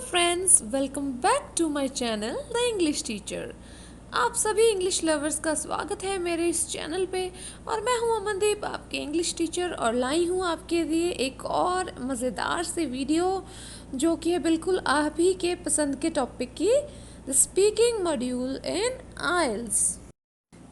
Friends, welcome back to my channel the English teacher. आप सभी English lovers का स्वागत है मेरे इस चैनल पे। और मैं हूं अमनदीप, आपके इंग्लिश टीचर, और लाई हूं आपके लिए एक और मज़ेदार से वीडियो जो कि है बिल्कुल आप ही के पसंद के टॉपिक की, the speaking module in IELTS.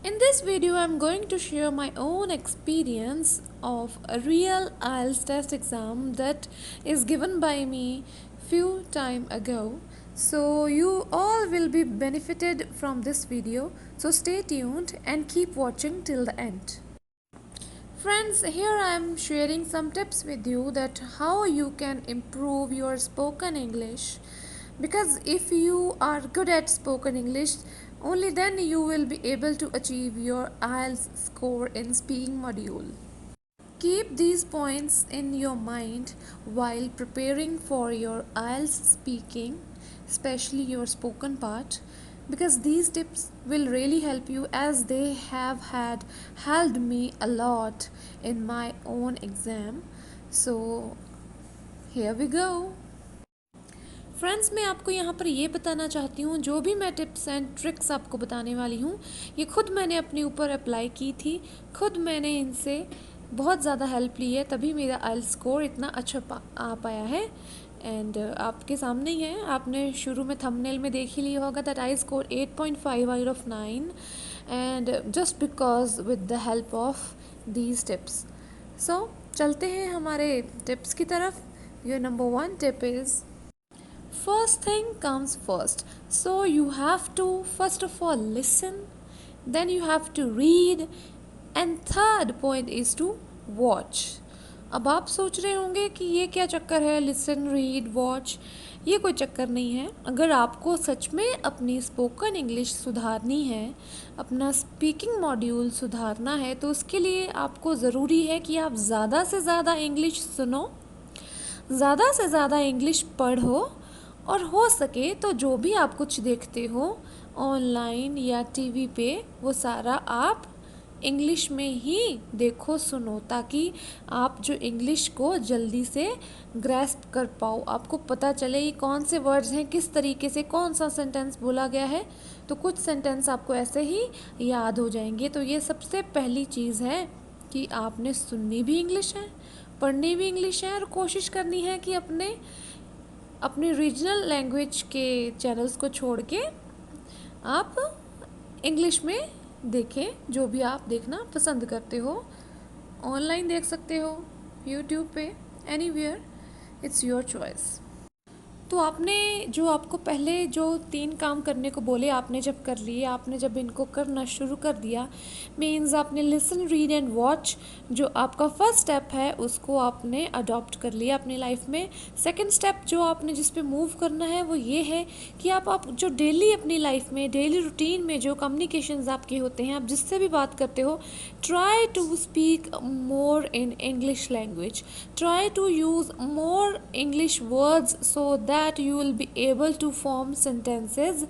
In this video, I'm going to share my own experience of a real IELTS test exam that is given by me few time ago. So you all will be benefited from this video. So stay tuned and keep watching till the end. Friends, here I am sharing some tips with you that how you can improve your spoken English, because if you are good at spoken English, only then you will be able to achieve your IELTS score in speaking module. Keep these points in your mind while preparing for your IELTS speaking, especially your spoken part, because these tips will really help you as they have had helped me a lot in my own exam. So here we go. Friends, मैं आपको यहाँ पर ये बताना चाहती हूँ, जो भी मैं टिप्स एंड ट्रिक्स आपको बताने वाली हूँ, ये खुद मैंने अपने ऊपर अप्लाई की थी। खुद मैंने इनसे बहुत ज़्यादा हेल्प ली है, तभी मेरा आइल्स स्कोर इतना अच्छा आ पाया है। एंड आपके सामने ही है, आपने शुरू में थंबनेल में देख ही लिया होगा that I score 8.5 out of 9, and just because with the help of these tips. So चलते हैं हमारे टिप्स की तरफ। Your number 1 tip is, first thing comes first. So you have to first of all listen, then you have to read, and third point is to watch. अब आप सोच रहे होंगे कि ये क्या चक्कर है, लिसन रीड वॉच। ये कोई चक्कर नहीं है। अगर आपको सच में अपनी स्पोकन इंग्लिश सुधारनी है, अपना स्पीकिंग मॉड्यूल सुधारना है, तो उसके लिए आपको ज़रूरी है कि आप ज़्यादा से ज़्यादा इंग्लिश सुनो, ज़्यादा से ज़्यादा इंग्लिश पढ़ो, और हो सके तो जो भी आप कुछ देखते हो ऑनलाइन या टीवी पे, वो सारा आप इंग्लिश में ही देखो सुनो, ताकि आप जो इंग्लिश को जल्दी से ग्रैस्प कर पाओ, आपको पता चले ये कौन से वर्ड्स हैं, किस तरीके से कौन सा सेंटेंस बोला गया है। तो कुछ सेंटेंस आपको ऐसे ही याद हो जाएंगे। तो ये सबसे पहली चीज़ है कि आपने सुननी भी इंग्लिश है, पढ़नी भी इंग्लिश है, और कोशिश करनी है कि अपनी रीजनल लैंग्वेज के चैनल्स को छोड़ के आप इंग्लिश में देखें। जो भी आप देखना पसंद करते हो, ऑनलाइन देख सकते हो, यूट्यूब पे, एनीवेयर, इट्स योर चॉइस। तो आपने जो आपको पहले जो 3 काम करने को बोले, आपने जब कर लिए, आपने जब इनको करना शुरू कर दिया, मीन्स आपने लिसन रीड एंड वॉच, जो आपका फर्स्ट स्टेप है, उसको आपने अडॉप्ट कर लिया अपनी लाइफ में। सेकंड स्टेप जो आपने जिस पे मूव करना है वो ये है कि आप जो डेली अपनी लाइफ में, डेली रूटीन में जो कम्युनिकेशंस आपके होते हैं, आप जिससे भी बात करते हो, try to speak more in English language, try to use more English words so that you will be able to form sentences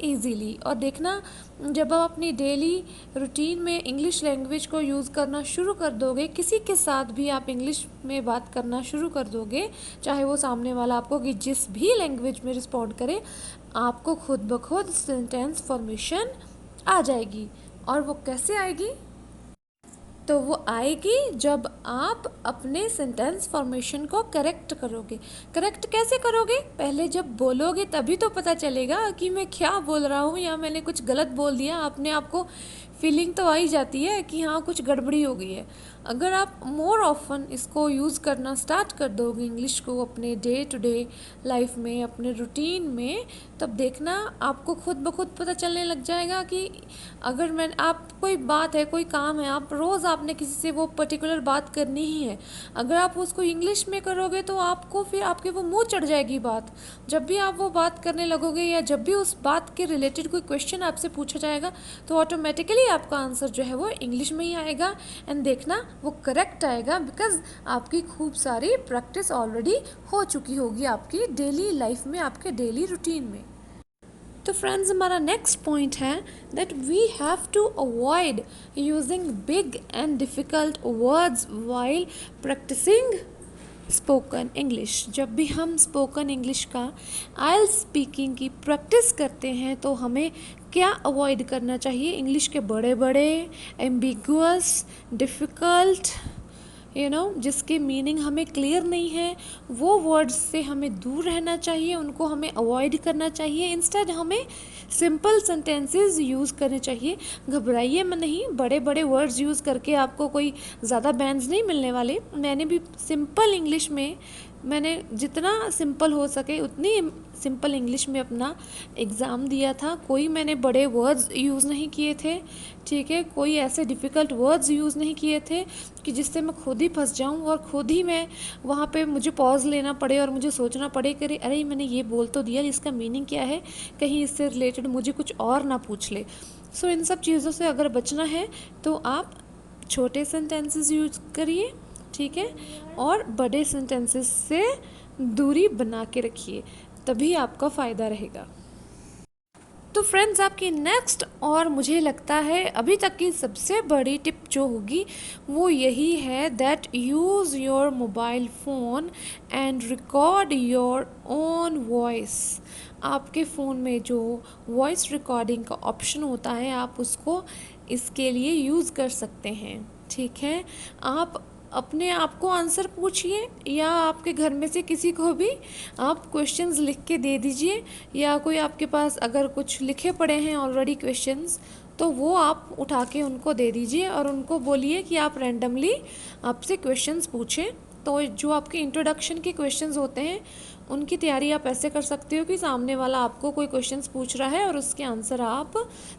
easily. और देखना, जब आप अपनी डेली रूटीन में इंग्लिश लैंग्वेज को यूज़ करना शुरू कर दोगे, किसी के साथ भी आप इंग्लिश में बात करना शुरू कर दोगे, चाहे वो सामने वाला आपको कि जिस भी लैंग्वेज में रिस्पॉन्ड करे, आपको खुद ब खुद सेंटेंस फॉर्मेशन आ जाएगी। और वो कैसे आएगी? तो वो आएगी जब आप अपने सेंटेंस फॉर्मेशन को करेक्ट करोगे। करेक्ट कैसे करोगे? पहले जब बोलोगे तभी तो पता चलेगा कि मैं क्या बोल रहा हूँ, या मैंने कुछ गलत बोल दिया। अपने आप को फीलिंग तो आ ही जाती है कि हाँ, कुछ गड़बड़ी हो गई है। अगर आप मोर ऑफन इसको यूज़ करना स्टार्ट कर दोगे इंग्लिश को अपने डे टू डे लाइफ में, अपने रूटीन में, तब देखना आपको खुद ब खुद पता चलने लग जाएगा कि अगर आप कोई बात है, कोई काम है, आप रोज़ आपने किसी से वो पर्टिकुलर बात करनी ही है, अगर आप उसको इंग्लिश में करोगे तो आपको फिर आपके वो मुँह चढ़ जाएगी बात। जब भी आप वो बात करने लगोगे, या जब भी उस बात के रिलेटेड कोई क्वेश्चन आपसे पूछा जाएगा, तो ऑटोमेटिकली आपका आंसर जो है वो इंग्लिश में ही आएगा। एंड देखना वो करेक्ट आएगा, बिकॉज आपकी खूब सारी प्रैक्टिस ऑलरेडी हो चुकी होगी आपकी डेली लाइफ में, आपके डेली रूटीन में। तो फ्रेंड्स, हमारा नेक्स्ट पॉइंट है that we have to avoid using big and difficult words while practicing spoken English. जब भी हम स्पोकन इंग्लिश का आइल्स स्पीकिंग की प्रैक्टिस करते हैं तो हमें क्या अवॉइड करना चाहिए? इंग्लिश के बड़े बड़े एम्बिगुअस डिफ़िकल्ट जिसके मीनिंग हमें क्लियर नहीं है, वो वर्ड्स से हमें दूर रहना चाहिए, उनको हमें अवॉइड करना चाहिए। इंस्टेड हमें सिंपल सेंटेंसेस यूज़ करने चाहिए। घबराइए मत नहीं, बड़े बड़े वर्ड्स यूज़ करके आपको कोई ज़्यादा बैंड्स नहीं मिलने वाले। मैंने भी सिंपल इंग्लिश में, मैंने जितना सिंपल हो सके उतनी सिंपल इंग्लिश में अपना एग्ज़ाम दिया था। कोई मैंने बड़े वर्ड्स यूज़ नहीं किए थे, ठीक है, कोई ऐसे डिफ़िकल्ट वर्ड्स यूज़ नहीं किए थे कि जिससे मैं खुद ही फंस जाऊं और खुद ही मैं वहाँ पे मुझे पॉज लेना पड़े और मुझे सोचना पड़े कि अरे मैंने ये बोल तो दिया, इसका मीनिंग क्या है, कहीं इससे रिलेटेड मुझे कुछ और ना पूछ ले। सो इन सब चीज़ों से अगर बचना है तो आप छोटे सेंटेंसेस यूज करिए, ठीक है, और बड़े सेंटेंसेस से दूरी बना के रखिए, तभी आपका फ़ायदा रहेगा। तो फ्रेंड्स, आपकी नेक्स्ट और मुझे लगता है अभी तक की सबसे बड़ी टिप जो होगी वो यही है that use your mobile phone and record your own voice. आपके फ़ोन में जो वॉइस रिकॉर्डिंग का ऑप्शन होता है आप उसको इसके लिए यूज़ कर सकते हैं, ठीक है। आप अपने आप को आंसर पूछिए या आपके घर में से किसी को भी आप क्वेश्चंस लिख के दे दीजिए, या कोई आपके पास अगर कुछ लिखे पड़े हैं ऑलरेडी क्वेश्चंस तो वो आप उठा के उनको दे दीजिए और उनको बोलिए कि आप रैंडमली आपसे क्वेश्चंस पूछें। तो जो आपके इंट्रोडक्शन के क्वेश्चंस होते हैं उनकी तैयारी आप ऐसे कर सकते हो कि सामने वाला आपको कोई क्वेश्चंस पूछ रहा है और उसके आंसर आप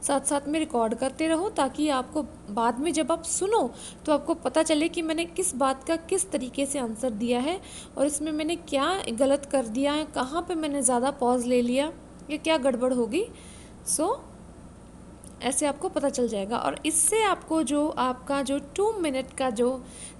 साथ साथ में रिकॉर्ड करते रहो, ताकि आपको बाद में जब आप सुनो तो आपको पता चले कि मैंने किस बात का किस तरीके से आंसर दिया है और इसमें मैंने क्या गलत कर दिया है, कहाँ पे मैंने ज़्यादा पॉज ले लिया या क्या गड़बड़ होगी। सो ऐसे आपको पता चल जाएगा और इससे आपको जो आपका जो 2 मिनट का जो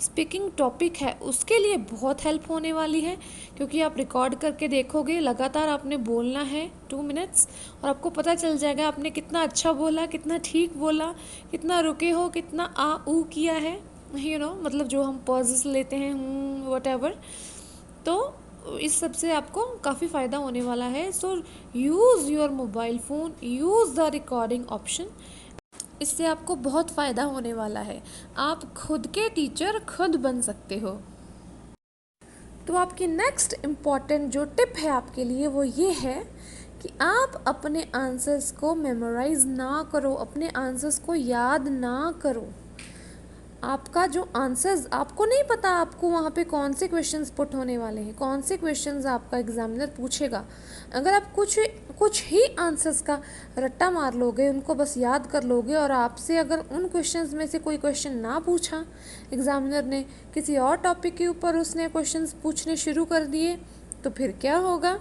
स्पीकिंग टॉपिक है उसके लिए बहुत हेल्प होने वाली है, क्योंकि आप रिकॉर्ड करके देखोगे, लगातार आपने बोलना है 2 मिनट्स और आपको पता चल जाएगा आपने कितना अच्छा बोला, कितना ठीक बोला, कितना रुके हो, कितना आ ऊ किया है, मतलब जो हम पॉजेस लेते हैं व्हाटएवर। तो इस सब से आपको काफ़ी फ़ायदा होने वाला है। So use your mobile phone, use the recording option, इससे आपको बहुत फ़ायदा होने वाला है। आप खुद के टीचर खुद बन सकते हो। तो आपकी नेक्स्ट इम्पॉर्टेंट जो टिप है आपके लिए वो ये है कि आप अपने आंसर्स को मेमोराइज़ ना करो, अपने आंसर्स को याद ना करो। आपका जो आंसर्स, आपको नहीं पता आपको वहाँ पे कौन से क्वेश्चंस पुट होने वाले हैं, कौन से क्वेश्चंस आपका एग्जामिनर पूछेगा। अगर आप कुछ ही आंसर्स का रट्टा मार लोगे, उनको बस याद कर लोगे और आपसे अगर उन क्वेश्चंस में से कोई क्वेश्चन ना पूछा एग्जामिनर ने, किसी और टॉपिक के ऊपर उसने क्वेश्चंस पूछने शुरू कर दिए, तो फिर क्या होगा।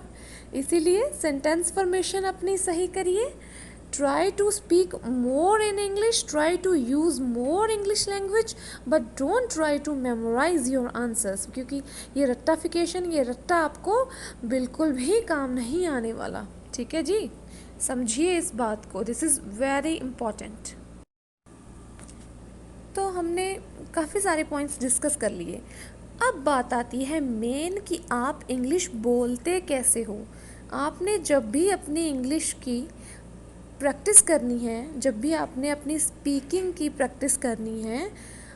इसीलिए सेंटेंस फॉर्मेशन अपनी सही करिए, try to speak more in English, try to use more English language, but don't try to memorize your answers, क्योंकि ये रट्टाफिकेशन, ये रट्टा आपको बिल्कुल भी काम नहीं आने वाला, ठीक है जी। समझिए इस बात को, दिस इज़ वेरी इम्पॉर्टेंट। तो हमने काफ़ी सारे पॉइंट्स डिस्कस कर लिए। अब बात आती है मेन कि आप इंग्लिश बोलते कैसे हो। आपने जब भी अपनी इंग्लिश की प्रैक्टिस करनी है, जब भी आपने अपनी स्पीकिंग की प्रैक्टिस करनी है,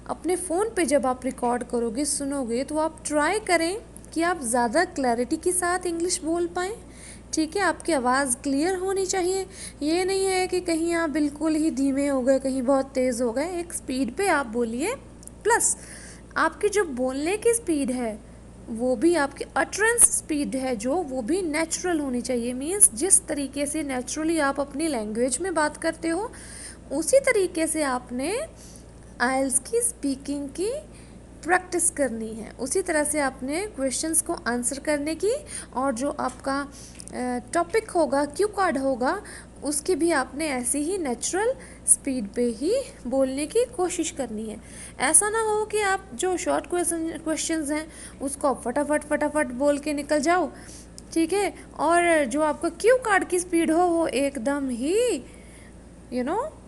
अपने फ़ोन पे जब आप रिकॉर्ड करोगे, सुनोगे, तो आप ट्राई करें कि आप ज़्यादा क्लैरिटी के साथ इंग्लिश बोल पाएँ, ठीक है। आपकी आवाज़ क्लियर होनी चाहिए। ये नहीं है कि कहीं आप बिल्कुल ही धीमे हो गए, कहीं बहुत तेज़ हो गए। एक स्पीड पे आप बोलिए, प्लस आपकी जो बोलने की स्पीड है वो भी, आपकी अटरेंस स्पीड है जो, वो भी नेचुरल होनी चाहिए। मीन्स जिस तरीके से नेचुरली आप अपनी लैंग्वेज में बात करते हो उसी तरीके से आपने आइल्स की स्पीकिंग की प्रैक्टिस करनी है, उसी तरह से आपने क्वेश्चंस को आंसर करने की, और जो आपका टॉपिक होगा, क्यू कार्ड होगा, उसकी भी आपने ऐसी ही नेचुरल स्पीड पे ही बोलने की कोशिश करनी है। ऐसा ना हो कि आप जो शॉर्ट क्वेश्चंस हैं उसको आप फटाफट बोल के निकल जाओ, ठीक है, और जो आपका क्यू कार्ड की स्पीड हो वो एकदम ही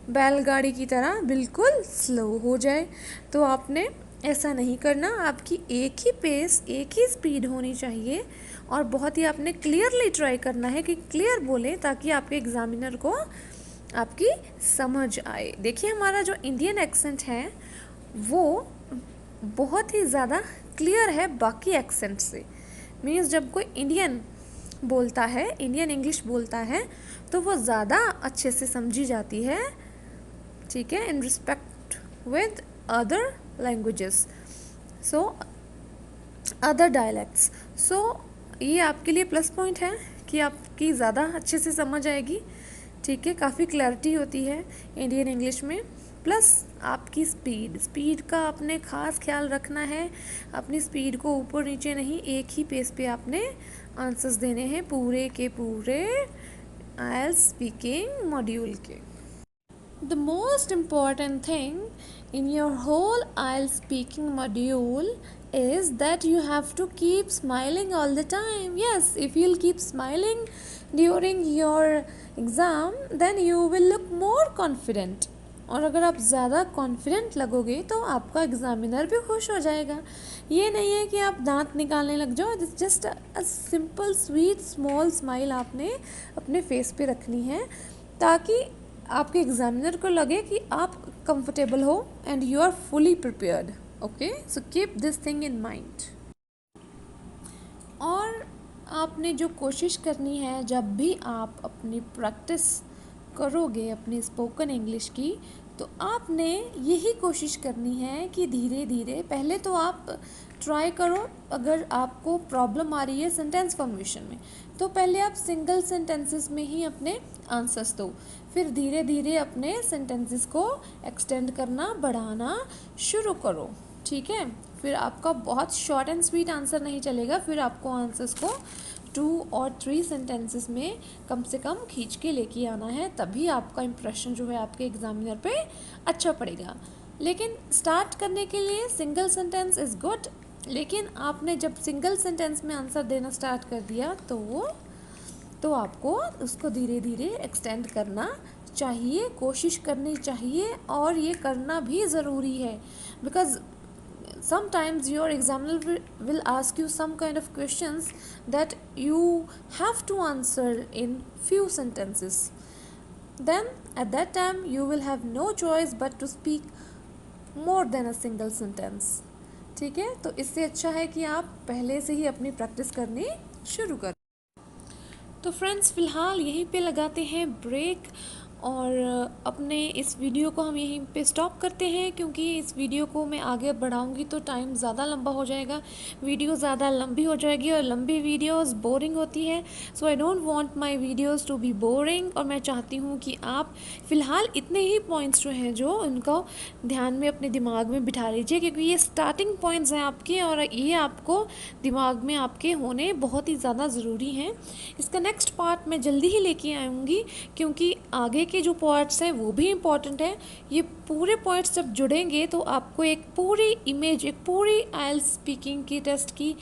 बैलगाड़ी की तरह बिल्कुल स्लो हो जाए। तो आपने ऐसा नहीं करना, आपकी एक ही पेस, एक ही स्पीड होनी चाहिए और बहुत ही आपने क्लियरली ट्राई करना है कि क्लियर बोलें ताकि आपके एग्ज़ामिनर को आपकी समझ आए। देखिए हमारा जो इंडियन एक्सेंट है वो बहुत ही ज़्यादा क्लियर है बाकी एक्सेंट से। मीन्स जब कोई इंडियन बोलता है, इंडियन इंग्लिश बोलता है, तो वो ज़्यादा अच्छे से समझी जाती है, ठीक है, in respect with other languages, so other dialects. So ये आपके लिए प्लस पॉइंट है कि आपकी ज़्यादा अच्छे से समझ आएगी, ठीक है, काफ़ी क्लैरिटी होती है इंडियन इंग्लिश में। प्लस आपकी स्पीड का आपने ख़ास ख्याल रखना है, अपनी स्पीड को ऊपर नीचे नहीं, एक ही पेस पे आपने आंसर्स देने हैं पूरे के पूरे आईएलटीएस स्पीकिंग मॉड्यूल के। The most important thing in your whole IELTS speaking module is that you have to keep smiling all the time. Yes, if you'll keep smiling during your exam, then you will look more confident. और अगर आप ज़्यादा confident लगोगे तो आपका examiner भी खुश हो जाएगा। ये नहीं है कि आप दांत निकालने लग जाओ, it's just a simple sweet small smile आपने अपने फेस पे रखनी है ताकि आपके एग्जामिनर को लगे कि आप कंफर्टेबल हो and you are fully prepared. Okay, so keep this thing in mind. और आपने जो कोशिश करनी है जब भी आप अपनी प्रैक्टिस करोगे अपनी स्पोकन इंग्लिश की, तो आपने यही कोशिश करनी है कि धीरे धीरे पहले तो आप ट्राई करो। अगर आपको प्रॉब्लम आ रही है सेंटेंस फॉर्मेशन में, तो पहले आप सिंगल सेंटेंसेस में ही अपने आंसर्स दो, फिर धीरे धीरे अपने सेंटेंसेस को एक्सटेंड करना, बढ़ाना शुरू करो, ठीक है। फिर आपका बहुत शॉर्ट एंड स्वीट आंसर नहीं चलेगा, फिर आपको आंसर्स को 2 और 3 सेंटेंसेस में कम से कम खींच के लेके आना है, तभी आपका इम्प्रेशन जो है आपके एग्जामिनर पे अच्छा पड़ेगा। लेकिन स्टार्ट करने के लिए सिंगल सेंटेंस इज़ गुड, लेकिन आपने जब सिंगल सेंटेंस में आंसर देना स्टार्ट कर दिया तो आपको उसको धीरे धीरे एक्सटेंड करना चाहिए, कोशिश करनी चाहिए, और ये करना भी ज़रूरी है। Because sometimes your examiner will ask you some kind of questions that you have to answer in few sentences. Then at that time you will have no choice but to speak more than a single sentence, ठीक है। तो इससे अच्छा है कि आप पहले से ही अपनी प्रैक्टिस करनी शुरू करें। तो फ्रेंड्स, फ़िलहाल यहीं पे लगाते हैं ब्रेक और अपने इस वीडियो को हम यहीं पे स्टॉप करते हैं, क्योंकि इस वीडियो को मैं आगे बढ़ाऊंगी तो टाइम ज़्यादा लंबा हो जाएगा, वीडियो ज़्यादा लंबी हो जाएगी और लंबी वीडियोस बोरिंग होती है। So I don't want my videos to be boring, और मैं चाहती हूँ कि आप फ़िलहाल इतने ही पॉइंट्स जो हैं जो उनको ध्यान में अपने दिमाग में बिठा लीजिए, क्योंकि ये स्टार्टिंग पॉइंट्स हैं आपके और ये आपको दिमाग में आपके होने बहुत ही ज़्यादा ज़रूरी हैं। इसका नेक्स्ट पार्ट मैं जल्दी ही लेके आऊँगी, क्योंकि आगे के जो पॉइंट्स हैं वो भी इम्पॉर्टेंट है। ये पूरे पॉइंट्स जब जुड़ेंगे तो आपको एक पूरी इमेज, एक पूरी आईएलटीएस स्पीकिंग की टेस्ट की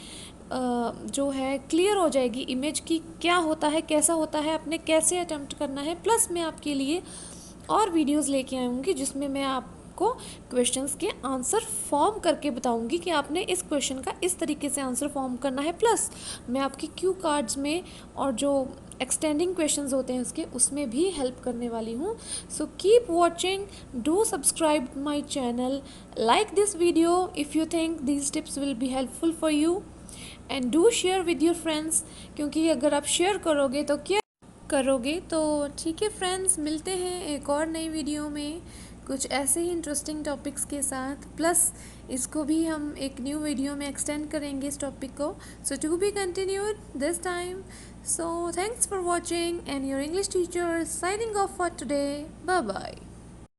जो है क्लियर हो जाएगी इमेज की, क्या होता है, कैसा होता है, आपने कैसे अटेम्प्ट करना है। प्लस मैं आपके लिए और वीडियोस लेके आऊँगी जिसमें मैं आपको क्वेश्चंस के आंसर फॉर्म करके बताऊंगी कि आपने इस क्वेश्चन का इस तरीके से आंसर फॉर्म करना है। प्लस मैं आपकी क्यू कार्ड्स में और जो एक्सटेंडिंग क्वेश्चंस होते हैं उसमें भी हेल्प करने वाली हूँ। So keep watching, do subscribe my channel, like this video if you think these tips will be helpful for you, and do share with your friends, क्योंकि अगर आप शेयर करोगे तो क्या करोगे तो ठीक है। फ्रेंड्स, मिलते हैं एक और नई वीडियो में कुछ ऐसे ही इंटरेस्टिंग टॉपिक्स के साथ। प्लस इसको भी हम एक न्यू वीडियो में एक्सटेंड करेंगे इस टॉपिक को। So to be continued this time. So thanks for watching, and your English teacher is signing off for today. Bye bye.